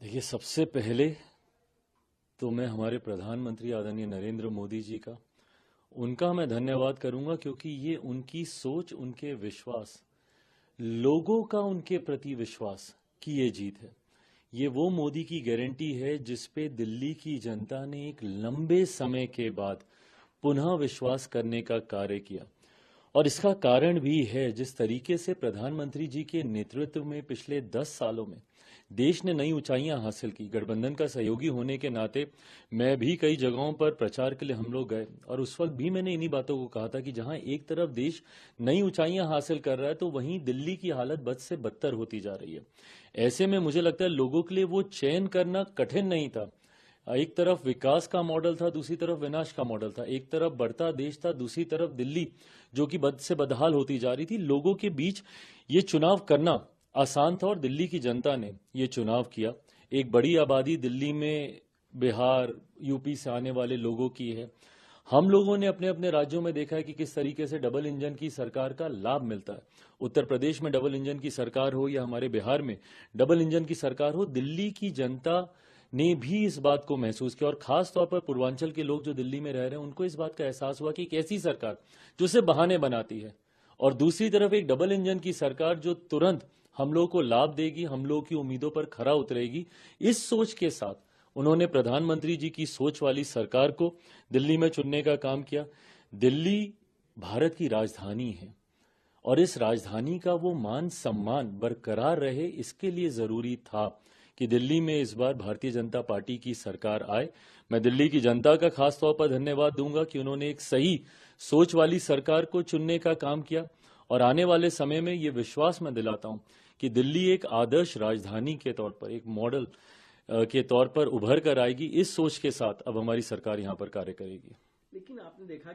देखिए, सबसे पहले तो मैं हमारे प्रधानमंत्री आदरणीय नरेंद्र मोदी जी का उनका मैं धन्यवाद करूंगा, क्योंकि ये उनकी सोच, उनके विश्वास, लोगों का उनके प्रति विश्वास की ये जीत है। ये वो मोदी की गारंटी है जिस पे दिल्ली की जनता ने एक लंबे समय के बाद पुनः विश्वास करने का कार्य किया। और इसका कारण भी है, जिस तरीके से प्रधानमंत्री जी के नेतृत्व में पिछले 10 सालों में देश ने नई ऊंचाइयां हासिल की। गठबंधन का सहयोगी होने के नाते मैं भी कई जगहों पर प्रचार के लिए हम लोग गए, और उस वक्त भी मैंने इन्हीं बातों को कहा था कि जहां एक तरफ देश नई ऊंचाइयां हासिल कर रहा है, तो वहीं दिल्ली की हालत बद से बदतर होती जा रही है। ऐसे में मुझे लगता है लोगों के लिए वो चयन करना कठिन नहीं था। एक तरफ विकास का मॉडल था, दूसरी तरफ विनाश का मॉडल था। एक तरफ बढ़ता देश था, दूसरी तरफ दिल्ली जो कि बद से बदहाल होती जा रही थी। लोगों के बीच ये चुनाव करना आसान था, और दिल्ली की जनता ने ये चुनाव किया। एक बड़ी आबादी दिल्ली में बिहार, यूपी से आने वाले लोगों की है। हम लोगों ने अपने अपने राज्यों में देखा है कि किस तरीके से डबल इंजन की सरकार का लाभ मिलता है। उत्तर प्रदेश में डबल इंजन की सरकार हो, या हमारे बिहार में डबल इंजन की सरकार हो, दिल्ली की जनता ने भी इस बात को महसूस किया। और खास तौर पर पूर्वांचल के लोग जो दिल्ली में रह रहे हैं, उनको इस बात का एहसास हुआ कि एक ऐसी सरकार जो सिर्फ बहाने बनाती है, और दूसरी तरफ एक डबल इंजन की सरकार जो तुरंत हम लोगों को लाभ देगी, हम लोगों की उम्मीदों पर खरा उतरेगी। इस सोच के साथ उन्होंने प्रधानमंत्री जी की सोच वाली सरकार को दिल्ली में चुनने का काम किया। दिल्ली भारत की राजधानी है, और इस राजधानी का वो मान सम्मान बरकरार रहे, इसके लिए जरूरी था कि दिल्ली में इस बार भारतीय जनता पार्टी की सरकार आए। मैं दिल्ली की जनता का खास तौर पर धन्यवाद दूंगा कि उन्होंने एक सही सोच वाली सरकार को चुनने का काम किया। और आने वाले समय में ये विश्वास मैं दिलाता हूं कि दिल्ली एक आदर्श राजधानी के तौर पर, एक मॉडल के तौर पर उभर कर आएगी। इस सोच के साथ अब हमारी सरकार यहां पर कार्य करेगी। लेकिन आपने देखा